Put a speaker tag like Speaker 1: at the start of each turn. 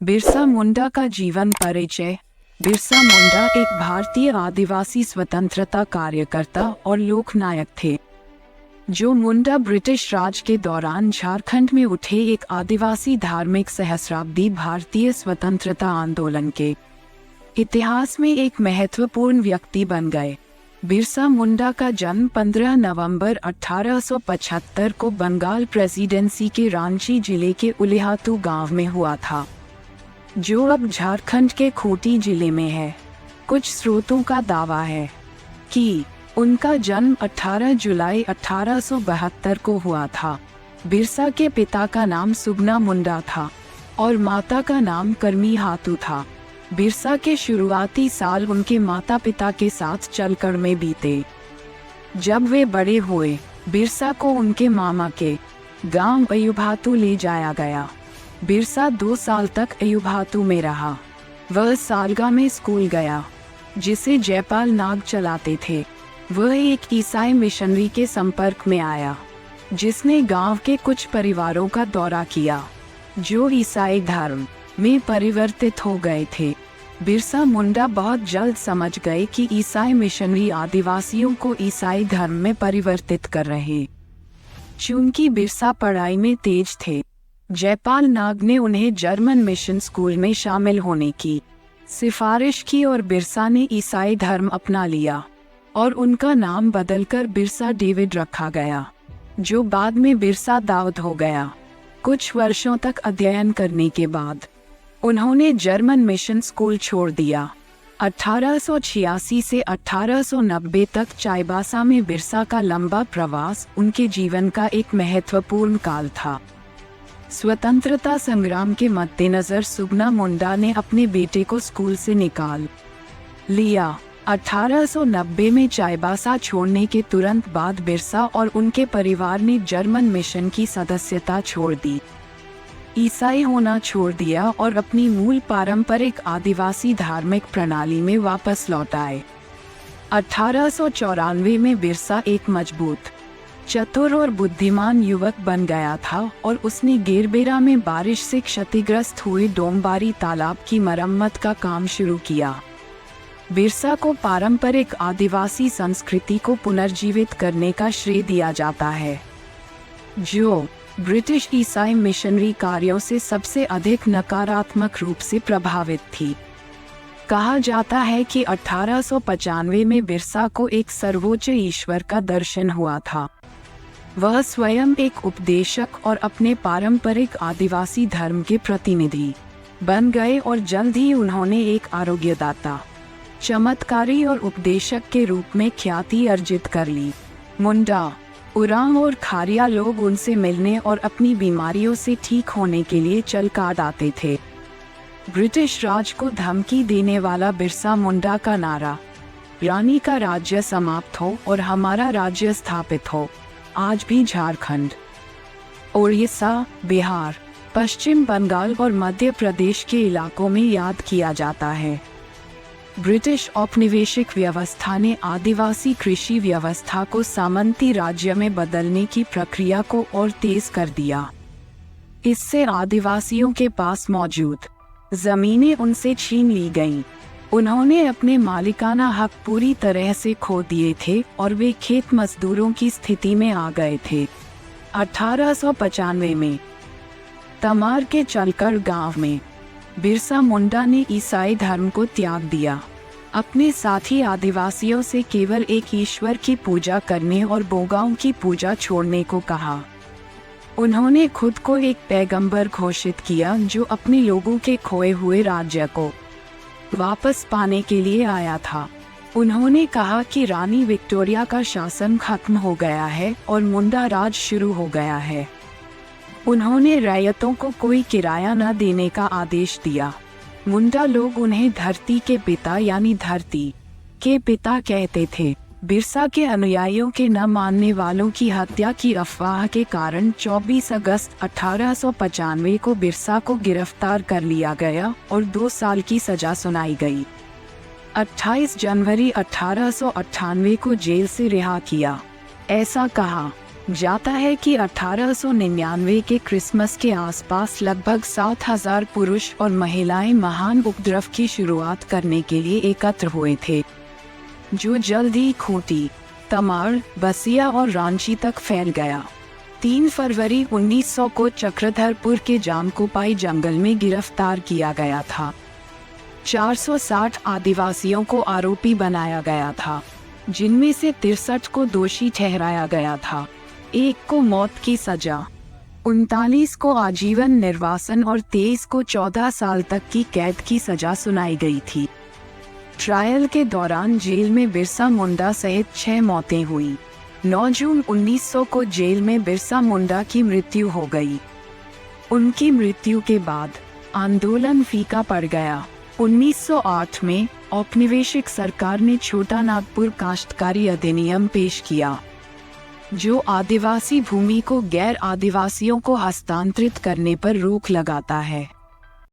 Speaker 1: बिरसा मुंडा का जीवन परिचय। बिरसा मुंडा एक भारतीय आदिवासी स्वतंत्रता कार्यकर्ता और लोकनायक थे। जो मुंडा ब्रिटिश राज के दौरान झारखंड में उठे एक आदिवासी धार्मिक सहस्राब्दी भारतीय स्वतंत्रता आंदोलन के इतिहास में एक महत्वपूर्ण व्यक्ति बन गए। बिरसा मुंडा का जन्म 15 नवंबर 1875 को बंगाल प्रेसिडेंसी के रांची जिले के उलिहातू गांव में हुआ था, जो अब झारखंड के खूंटी जिले में है। कुछ स्रोतों का दावा है कि उनका जन्म 18 जुलाई 1872 को हुआ था। बिरसा के पिता का नाम सुगना मुंडा था और माता का नाम करमी हातू था। बिरसा के शुरुआती साल उनके माता पिता के साथ चलकर में बीते। जब वे बड़े हुए, बिरसा को उनके मामा के गांव अयुभातू ले जाया गया। बिरसा 2 साल तक अयुभातू में रहा। वह सालगा में स्कूल गया, जिसे जयपाल नाग चलाते थे। वह एक ईसाई मिशनरी के संपर्क में आया, जिसने गांव के कुछ परिवारों का दौरा किया, जो ईसाई धर्म में परिवर्तित हो गए थे। बिरसा मुंडा बहुत जल्द समझ गए कि ईसाई मिशनरी आदिवासियों को ईसाई धर्म में परिवर्तित कर रहे। चूंकि बिरसा पढ़ाई में तेज थे, जयपाल नाग ने उन्हें जर्मन मिशन स्कूल में शामिल होने की सिफारिश की और बिरसा ने ईसाई धर्म अपना लिया और उनका नाम बदलकर बिरसा डेविड रखा गया, जो बाद में बिरसा दाऊद हो गया। कुछ वर्षों तक अध्ययन करने के बाद उन्होंने जर्मन मिशन स्कूल छोड़ दिया। 1886 से 1890 तक चाईबासा में बिरसा का लंबा प्रवास उनके जीवन का एक महत्वपूर्ण काल था। स्वतंत्रता संग्राम के मद्देनजर सुगना मुंडा ने अपने बेटे को स्कूल से निकाल लिया। 1890 में चाईबासा छोड़ने के तुरंत बाद बिरसा और उनके परिवार ने जर्मन मिशन की सदस्यता छोड़ दी, ईसाई होना छोड़ दिया और अपनी मूल पारंपरिक आदिवासी धार्मिक प्रणाली में वापस लौट आए। 1894 में बिरसा एक मजबूत, चतुर और बुद्धिमान युवक बन गया था और उसने गेरबेरा में बारिश से क्षतिग्रस्त हुए डोमबारी तालाब की मरम्मत का काम शुरू किया। बिरसा को पारंपरिक आदिवासी संस्कृति को पुनर्जीवित करने का श्रेय दिया जाता है, जो ब्रिटिश ईसाई मिशनरी कार्यों से सबसे अधिक नकारात्मक रूप से प्रभावित थी। कहा जाता है कि 1895 में बिरसा को एक सर्वोच्च ईश्वर का दर्शन हुआ था। वह स्वयं एक उपदेशक और अपने पारंपरिक आदिवासी धर्म के प्रतिनिधि बन गए और जल्द ही उन्होंने एक आरोग्यदाता, चमत्कारी और उपदेशक के रूप में ख्याति अर्जित कर ली। मुंडा, उरांव और खारिया लोग उनसे मिलने और अपनी बीमारियों से ठीक होने के लिए चल काट आते थे। ब्रिटिश राज को धमकी देने वाला बिरसा मुंडा का नारा, रानी का राज्य समाप्त हो और हमारा राज्य स्थापित हो, आज भी झारखंड, ओडिशा, बिहार, पश्चिम बंगाल और मध्य प्रदेश के इलाकों में याद किया जाता है। ब्रिटिश औपनिवेशिक व्यवस्था ने आदिवासी कृषि व्यवस्था को सामंती राज्य में बदलने की प्रक्रिया को और तेज कर दिया। इससे आदिवासियों के पास मौजूद जमीनें उनसे छीन ली गईं। उन्होंने अपने मालिकाना हक पूरी तरह से खो दिए थे और वे खेत मजदूरों की स्थिति में आ गए थे। 1895 में तमार के चलकर गांव में बिरसा मुंडा ने ईसाई धर्म को त्याग दिया। अपने साथी आदिवासियों से केवल एक ईश्वर की पूजा करने और बोगाओं की पूजा छोड़ने को कहा। उन्होंने खुद को एक पैगंबर घोषित किया, जो अपने लोगों के खोए हुए राज्य को वापस पाने के लिए आया था। उन्होंने कहा कि रानी विक्टोरिया का शासन खत्म हो गया है और मुंडा राज शुरू हो गया है। उन्होंने रैयतों को कोई किराया न देने का आदेश दिया। मुंडा लोग उन्हें धरती के पिता यानी धरती के पिता कहते थे। बिरसा के अनुयायियों के न मानने वालों की हत्या की अफवाह के कारण 24 अगस्त 1895 को बिरसा को गिरफ्तार कर लिया गया और 2 साल की सजा सुनाई गई। 28 जनवरी 1898 को जेल से रिहा किया। ऐसा कहा जाता है कि 1899 के क्रिसमस के आसपास लगभग 7,000 पुरुष और महिलाएं महान उपद्रव की शुरुआत करने के लिए एकत्र हुए थे, जो जल्द ही खूंटी, तमाड़, बसिया और रांची तक फैल गया। 3 फरवरी 1900 को चक्रधरपुर के जामकोपाई जंगल में गिरफ्तार किया गया था। 460 आदिवासियों को आरोपी बनाया गया था, जिनमें से 63 को दोषी ठहराया गया था, 1 को मौत की सजा, 39 को आजीवन निर्वासन और 23 को 14 साल तक की कैद की सजा सुनाई गई थी। ट्रायल के दौरान जेल में बिरसा मुंडा सहित 6 मौतें हुई। 9 जून 1900 को जेल में बिरसा मुंडा की मृत्यु हो गई। उनकी मृत्यु के बाद आंदोलन फीका पड़ गया। 1908 में औपनिवेशिक सरकार ने छोटा नागपुर काश्तकारी अधिनियम पेश किया, जो आदिवासी भूमि को गैर आदिवासियों को हस्तांतरित करने पर रोक लगाता है।